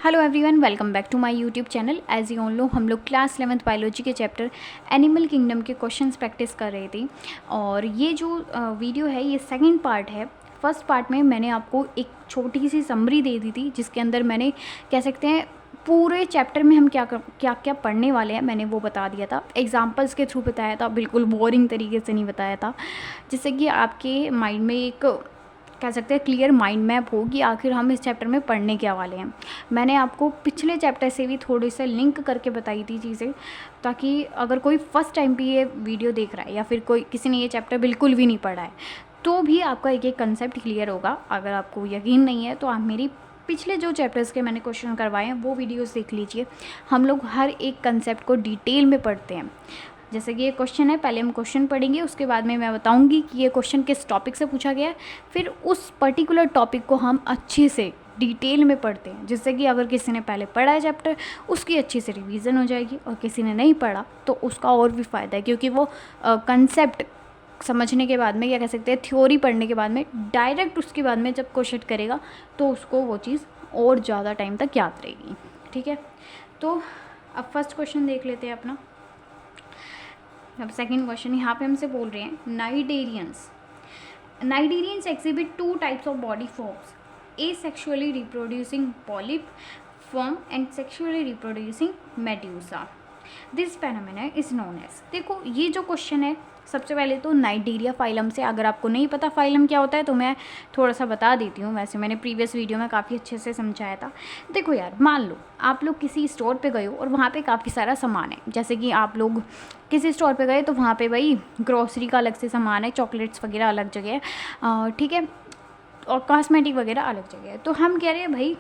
Hello everyone, welcome back to my YouTube channel. As you all know, हम लोग class 11th biology के chapter animal kingdom के questions practice कर रहे थे। और ये जो वीडियो है ये सेकंड पार्ट है। फर्स्ट पार्ट में मैंने आपको एक छोटी सी समरी दे दी थी, जिसके अंदर मैंने कह सकते हैं पूरे चैप्टर में हम क्या क्या पढ़ने वाले हैं मैंने वो बता दिया था। एग्जाम्पल्स के थ्रू बताया था, बिल्कुल बोरिंग तरीके से नहीं बताया था, जिससे कि आपके माइंड में एक कह सकते हैं क्लियर माइंड मैप हो कि आखिर हम इस चैप्टर में पढ़ने क्या वाले हैं। मैंने आपको पिछले चैप्टर से भी थोड़े से लिंक करके बताई थी चीज़ें, ताकि अगर कोई फर्स्ट टाइम भी ये वीडियो देख रहा है या फिर कोई किसी ने ये चैप्टर बिल्कुल भी नहीं पढ़ा है तो भी आपका एक एक कंसेप्ट क्लियर होगा। अगर आपको यकीन नहीं है तो आप मेरी पिछले जो चैप्टर्स के मैंने क्वेश्चन करवाए हैं वो वीडियोस देख लीजिए। हम लोग हर एक कंसेप्ट को डिटेल में पढ़ते हैं। जैसे कि ये क्वेश्चन है, पहले हम क्वेश्चन पढ़ेंगे, उसके बाद में मैं बताऊंगी कि ये क्वेश्चन किस टॉपिक से पूछा गया है। फिर उस पर्टिकुलर टॉपिक को हम अच्छे से डिटेल में पढ़ते हैं, जिससे कि अगर किसी ने पहले पढ़ा है चैप्टर उसकी अच्छे से रिवीजन हो जाएगी, और किसी ने नहीं पढ़ा तो उसका और भी फ़ायदा है, क्योंकि वो कंसेप्ट समझने के बाद में, या कह सकते हैं थ्योरी पढ़ने के बाद में, डायरेक्ट उसके बाद में जब क्वेश्चन करेगा तो उसको वो चीज़ और ज़्यादा टाइम तक याद रहेगी। ठीक है, तो अब फर्स्ट क्वेश्चन देख लेते हैं अपना। अब सेकंड क्वेश्चन यहाँ पे हमसे बोल रहे हैं, cnidarians exhibit two types of body forms, asexually reproducing polyp form and sexually reproducing medusa. This phenomena is known as. देखो ये जो क्वेश्चन है, सबसे पहले तो नाइडेरिया फाइलम से, अगर आपको नहीं पता फाइलम क्या होता है तो मैं थोड़ा सा बता देती हूँ। वैसे मैंने प्रीवियस वीडियो में काफ़ी अच्छे से समझाया था। देखो यार, मान लो आप लोग किसी स्टोर पे गए हो और वहाँ पे काफ़ी सारा सामान है। जैसे कि आप लोग किसी स्टोर पे गए तो वहाँ पे भाई ग्रोसरी का अलग से सामान है, चॉकलेट्स वगैरह अलग जगह है, ठीक है, और कॉस्मेटिक वगैरह अलग जगह है। तो हम कह रहे हैं भाई,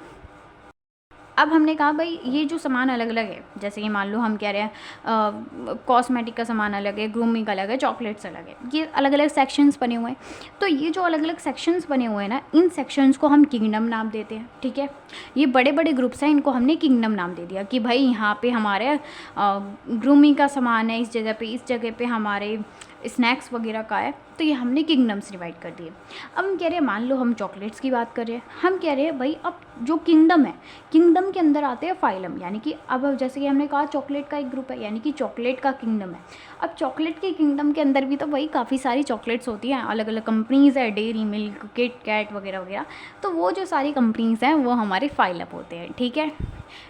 अब हमने कहा भाई ये जो सामान अलग अलग है, जैसे कि मान लो हम कह रहे हैं कॉस्मेटिक का सामान अलग है, ग्रूमिंग अलग है, चॉकलेट्स अलग है, ये अलग अलग सेक्शंस बने हुए हैं। तो ये जो अलग अलग सेक्शंस बने हुए हैं ना, इन सेक्शंस को हम किंगडम नाम देते हैं। ठीक है, ये बड़े बड़े ग्रुप्स हैं, इनको हमने किंगडम नाम दे दिया कि भाई यहाँ पे हमारे ग्रूमिंग का सामान है, इस जगह पे हमारे स्नैक्स वगैरह का है, तो ये हमने किंगडम्स डिवाइड कर दिए। अब हम कह रहे हैं, मान लो हम चॉकलेट्स की बात कर रहे हैं, हम कह रहे हैं भाई अब जो किंगडम है, किंगडम के अंदर आते हैं फाइलम, यानी कि अब जैसे कि हमने कहा चॉकलेट का एक ग्रुप है, यानी कि चॉकलेट का किंगडम है। अब चॉकलेट के किंगडम के अंदर भी तो भाई काफ़ी सारी चॉकलेट्स होती हैं, अलग अलग कंपनीज़ है, डेयरी मिल्क, किट कैट वगैरह वगैरह। तो वो जो सारी कंपनीज़ हैं वो हमारे फाइलम होते हैं। ठीक है,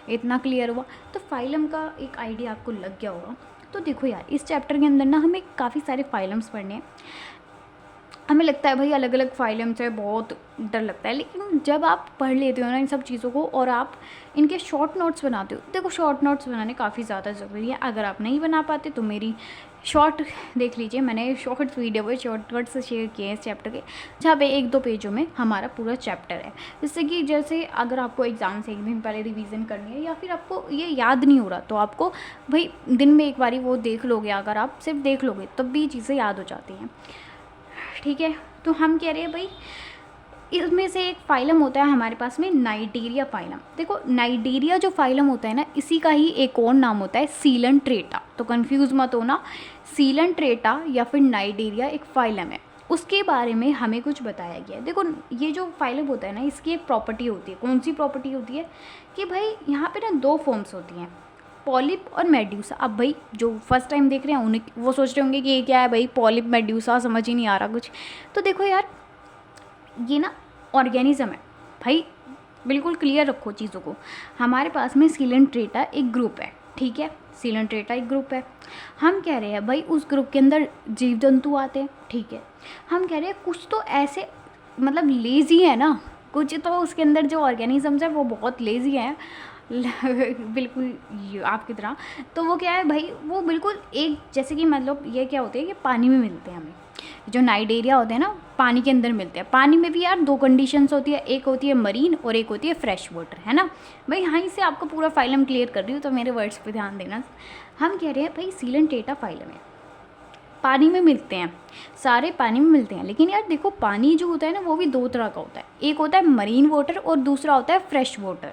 इतना क्लियर हुआ। तो फाइलम का एक आइडिया आपको लग गया होगा। तो देखो यार, इस चैप्टर के अंदर ना हमें काफ़ी सारे फाइलम्स पढ़ने हैं। हमें लगता है भाई अलग अलग फाइलम्स है, बहुत डर लगता है, लेकिन जब आप पढ़ लेते हो ना इन सब चीज़ों को और आप इनके शॉर्ट नोट्स बनाते हो, देखो शॉर्ट नोट्स बनाने काफ़ी ज़्यादा ज़रूरी है। अगर आप नहीं बना पाते तो मेरी शॉर्ट देख लीजिए, मैंने शॉर्ट वीडियो पे शॉर्ट नोट्स शेयर किए हैं इस चैप्टर के, जहाँ पे 1-2 पेजों में हमारा पूरा चैप्टर है। जिससे कि जैसे अगर आपको एग्ज़ाम से एक दिन पहले रिवीजन करनी है, या फिर आपको ये याद नहीं हो रहा, तो आपको भाई दिन में एक बारी वो देख लोगे, अगर आप सिर्फ देख लोगे तब भी चीज़ें याद हो जाती हैं। ठीक है, तो हम कह रहे हैं भाई इसमें से एक फाइलम होता है हमारे पास में, नाइडेरिया फाइलम। देखो नाइडेरिया जो फाइलम होता है ना, इसी का ही एक और नाम होता है सीलनट्रेटा। तो कंफ्यूज मत होना, सीलनट्रेटा या फिर नाइडेरिया एक फाइलम है, उसके बारे में हमें कुछ बताया गया है। देखो ये जो फाइलम होता है ना, इसकी एक प्रॉपर्टी होती है। कौन सी प्रॉपर्टी होती है कि भाई यहाँ पे ना 2 फॉर्म्स होती हैं, पॉलिप और मेड्यूसा। अब भाई जो फर्स्ट टाइम देख रहे हैं उन्हें वो सोच रहे होंगे कि ये क्या है भाई, पॉलिप मेड्यूसा, समझ ही नहीं आ रहा कुछ। तो देखो यार, ये ना ऑर्गेनिज्म है भाई, बिल्कुल क्लियर रखो चीज़ों को। हमारे पास में सीलेंट्रेटा एक ग्रुप है। ठीक है, सीलेंट्रेटा एक ग्रुप है। हम कह रहे हैं भाई उस ग्रुप के अंदर जीव जंतु आते हैं। ठीक है, हम कह रहे हैं कुछ तो ऐसे मतलब लेज़ी है ना, कुछ तो उसके अंदर जो ऑर्गेनिजम्स है वो बहुत लेज़ी हैं बिल्कुल आपकी तरह। तो वो क्या है भाई, वो बिल्कुल एक जैसे कि मतलब ये क्या होते हैं कि पानी में मिलते हैं हमें। जो नाइडेरिया होते हैं ना, पानी के अंदर मिलते हैं। पानी में भी यार 2 कंडीशंस होती है, एक होती है मरीन और एक होती है फ्रेश वाटर, है ना भाई। यहीं से आपको पूरा फाइलम क्लियर कर रही हूँ, तो मेरे वर्ड्स पे ध्यान देना। हम कह रहे हैं भाई सीलेंट्रेटा फाइलम है, पानी में मिलते हैं, सारे पानी में मिलते हैं। लेकिन यार देखो, पानी जो होता है ना वो भी 2 तरह का होता है, एक होता है मरीन वाटर और दूसरा होता है फ्रेश वाटर।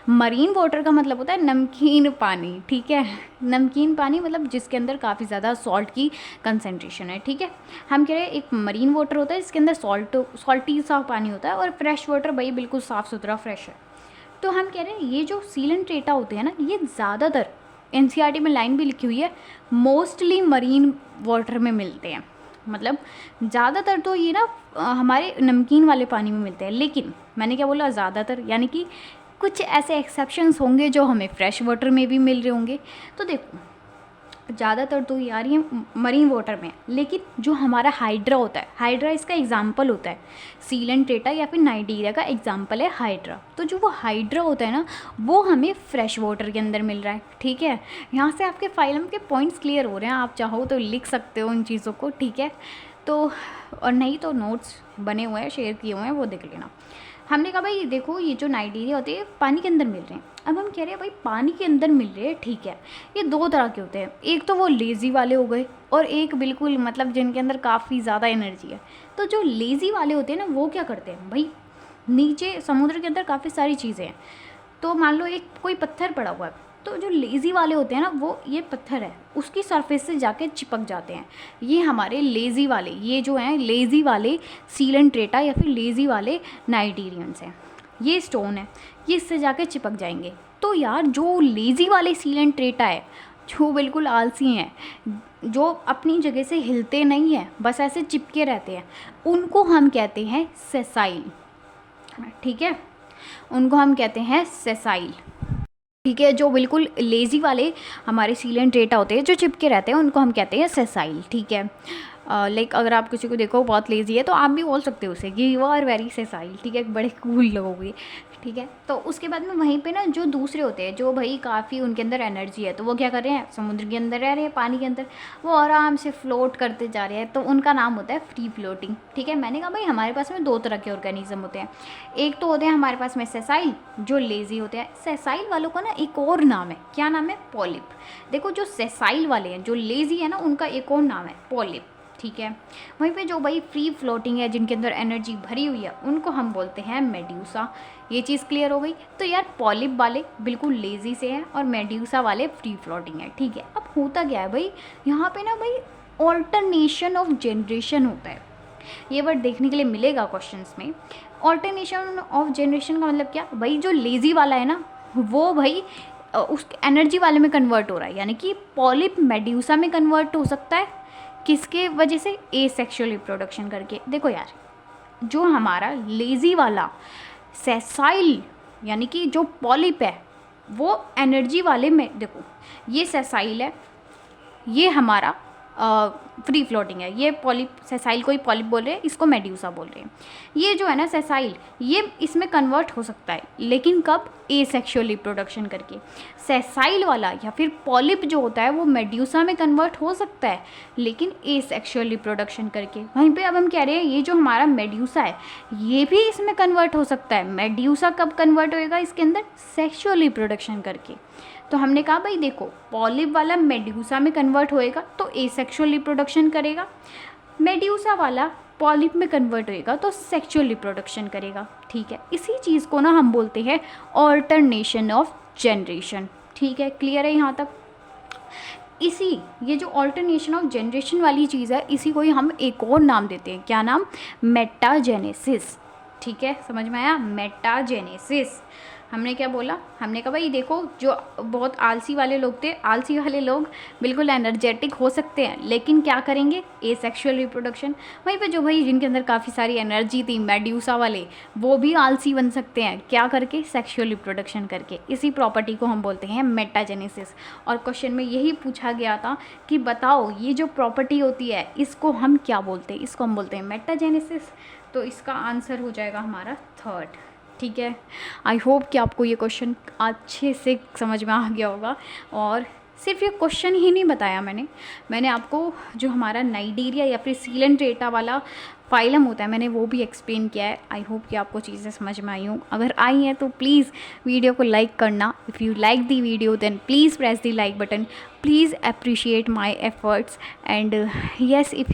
मरीन वाटर का मतलब होता है नमकीन पानी। ठीक है, नमकीन पानी मतलब जिसके अंदर काफ़ी ज़्यादा सॉल्ट की कंसनट्रेशन है। ठीक है, हम कह रहे हैं एक मरीन वाटर होता है जिसके अंदर सॉल्टी सा पानी होता है, और फ्रेश वाटर भाई बिल्कुल साफ़ सुथरा फ्रेश है। तो हम कह रहे हैं ये जो सीलेंट्रेटा होते हैं ना, ये ज़्यादातर एनसीईआरटी में लाइन भी लिखी हुई है, मोस्टली मरीन वाटर में मिलते हैं। मतलब ज़्यादातर तो ये ना हमारे नमकीन वाले पानी में मिलते हैं, लेकिन मैंने क्या बोला, ज़्यादातर, यानी कि कुछ ऐसे एक्सेप्शंस होंगे जो हमें फ्रेश वाटर में भी मिल रहे होंगे। तो देखो ज़्यादातर तो ये आ रही है मरीन वाटर में, लेकिन जो हमारा हाइड्रा होता है, हाइड्रा इसका एग्जाम्पल होता है, सीलेंट्रेटा या फिर नाइजीरिया का एग्जाम्पल है हाइड्रा। तो जो वो हाइड्रा होता है ना, वो हमें फ्रेश वाटर के अंदर मिल रहा है, ठीक है। यहाँ से आपके फाइलम के पॉइंट्स क्लियर हो रहे हैं, आप चाहो तो लिख सकते हो इन चीज़ों को, ठीक है। तो और नहीं तो नोट्स बने हुए हैं, शेयर किए हुए हैं, वो देख लेना। हमने कहा भाई देखो ये जो नाइजीरिया होते हैं पानी के अंदर मिल रहे हैं। अब हम कह रहे हैं भाई पानी के अंदर मिल रहे हैं, ठीक है। ये दो तरह के होते हैं, एक तो वो लेज़ी वाले हो गए और एक बिल्कुल मतलब जिनके अंदर काफ़ी ज़्यादा एनर्जी है। तो जो लेज़ी वाले होते हैं ना, वो क्या करते हैं भाई, नीचे समुद्र के अंदर काफ़ी सारी चीज़ें हैं, तो मान लो एक कोई पत्थर पड़ा हुआ है, तो जो लेज़ी वाले होते हैं ना, वो ये पत्थर है उसकी सरफेस से जाके चिपक जाते हैं। ये हमारे लेज़ी वाले, ये जो हैं लेज़ी वाले सीलेंट्रेटा या फिर लेज़ी वाले नाइजीरियंस हैं। ये स्टोन है, ये इससे जाके चिपक जाएंगे। तो यार जो लेज़ी वाले सीलेंट्रेटा है, जो बिल्कुल आलसी हैं, जो अपनी जगह से हिलते नहीं हैं, बस ऐसे चिपके रहते हैं, उनको हम कहते हैं सेसाइल, ठीक है। उनको हम कहते हैं सेसाइल, ठीक है। जो बिल्कुल लेज़ी वाले हमारे सीलेंट्रेटा होते हैं जो चिपके रहते हैं, उनको हम कहते हैं सेसाइल, ठीक है। लाइक अगर आप किसी को देखो बहुत लेज़ी है तो आप भी बोल सकते हो उसे कि यू आर वेरी सेसाइल, ठीक है, बड़े कूल लगोगे, ठीक है। तो उसके बाद में वहीं पे ना जो दूसरे होते हैं, जो भाई काफ़ी उनके अंदर एनर्जी है, तो वो क्या कर रहे हैं, समुद्र के अंदर रह रहे हैं, पानी के अंदर, वो आराम से फ्लोट करते जा रहे हैं, तो उनका नाम होता है फ्री फ्लोटिंग, ठीक है। मैंने कहा भाई हमारे पास में दो तरह के ऑर्गेनिज्म होते हैं, एक तो होते हैं हमारे पास में सेसाइल, जो लेज़ी होते हैं। सेसाइल वालों का ना एक और नाम है, क्या नाम है, पॉलिप। देखो जो सेसाइल वाले हैं, जो लेज़ी है ना, उनका एक और नाम है पॉलिप, ठीक है। वहीं पे जो भाई फ्री फ्लोटिंग है, जिनके अंदर एनर्जी भरी हुई है, उनको हम बोलते हैं मेड्यूसा। ये चीज़ क्लियर हो गई। तो यार पॉलिप वाले बिल्कुल लेज़ी से हैं और मेड्यूसा वाले फ्री फ्लोटिंग है, ठीक है। अब होता क्या है भाई, यहाँ पे ना भाई ऑल्टरनेशन ऑफ जनरेशन होता है। ये वर्ड देखने के लिए मिलेगा क्वेश्चंस में। ऑल्टरनेशन ऑफ जनरेशन का मतलब क्या भाई, जो लेज़ी वाला है ना, वो भाई उस एनर्जी वाले में कन्वर्ट हो रहा है, यानी कि पॉलिप मेड्यूसा में कन्वर्ट हो सकता है, किसके वजह से, एसेक्सुअल रिप्रोडक्शन करके। देखो यार जो हमारा लेज़ी वाला सेसाइल यानी कि जो पॉलिप है, वो एनर्जी वाले में, देखो ये सेसाइल है, ये हमारा फ्री फ्लोटिंग है, ये पॉलिप, सेसाइल को ही पॉलिप बोल रहे हैं, इसको मेड्यूसा बोल रहे हैं। ये जो है ना सेसाइल, ये इसमें कन्वर्ट हो सकता है, लेकिन कब, एसेक्सुअल रिप्रोडक्शन करके। सेसाइल वाला या फिर पॉलिप जो होता है वो मेड्यूसा में कन्वर्ट हो सकता है, लेकिन एसेक्सुअल रिप्रोडक्शन करके। वहीं पे अब हम कह रहे हैं ये जो हमारा मेड्यूसा है, ये भी इसमें कन्वर्ट हो सकता है। मेड्यूसा कब कन्वर्ट होएगा इसके अंदर, सेक्सुअल रिप्रोडक्शन करके। तो हमने कहा भाई देखो पॉलिप वाला मेड्यूसा में कन्वर्ट होएगा तो एसेक्सुअल रिप्रोडक्शन करेगा, मेड्यूसा वाला पॉलिप में कन्वर्ट होएगा तो सेक्सुअल रिप्रोडक्शन करेगा, ठीक है। इसी चीज़ को ना हम बोलते हैं ऑल्टरनेशन ऑफ जनरेशन, ठीक है। क्लियर है यहाँ तक। इसी ये जो ऑल्टरनेशन ऑफ जनरेशन वाली चीज़ है, इसी को ही हम एक और नाम देते हैं, क्या नाम, मेटाजेनेसिस, ठीक है। समझ में आया, मेटाजेनेसिस। हमने क्या बोला, हमने कहा भाई देखो जो बहुत आलसी वाले लोग थे, आलसी वाले लोग बिल्कुल एनर्जेटिक हो सकते हैं, लेकिन क्या करेंगे, एसेक्सुअल रिप्रोडक्शन। वहीं पे जो भाई जिनके अंदर काफ़ी सारी एनर्जी थी, मेड्यूसा वाले, वो भी आलसी बन सकते हैं, क्या करके, सेक्सुअल रिप्रोडक्शन करके। इसी प्रॉपर्टी को हम बोलते हैं मेटाजेनेसिस। और क्वेश्चन में यही पूछा गया था कि बताओ ये जो प्रॉपर्टी होती है इसको हम क्या बोलते हैं, इसको हम बोलते हैं मेटाजेनेसिस। तो इसका आंसर हो जाएगा हमारा थर्ड, ठीक है। आई होप कि आपको ये क्वेश्चन अच्छे से समझ में आ गया होगा। और सिर्फ ये क्वेश्चन ही नहीं बताया मैंने आपको जो हमारा नाइजीरिया या फिर सीलेंट्रेटा वाला फाइलम होता है, मैंने वो भी एक्सप्लेन किया है। आई होप कि आपको चीज़ें समझ में आई हों। अगर आई हैं तो प्लीज़ वीडियो को लाइक करना। If you like the video then please press the like button. Please appreciate my efforts, and yes, if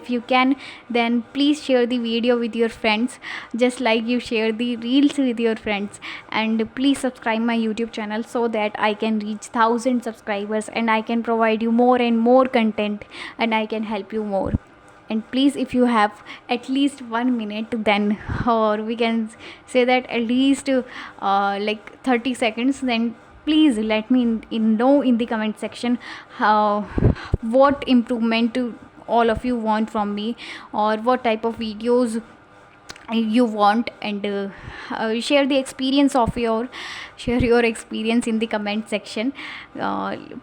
you can then please share the video with your friends, just like you share the reels with your friends. And please subscribe my YouTube channel so that I can reach 1,000 subscribers and I can provide you more and more content and I can help you more. And please, if you have at least 1 minute, then or we can say that at least like 30 seconds, then please let me know in the comment section how what improvement all of you want from me, or what type of videos you want, and share the experience of your share your experience in the comment section.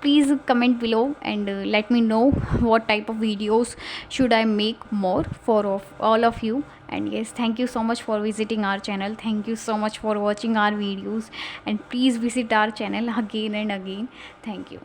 Please comment below and let me know what type of videos should I make more for of all of you. And yes, thank you so much for visiting our channel, thank you so much for watching our videos, and please visit our channel again and again. Thank you.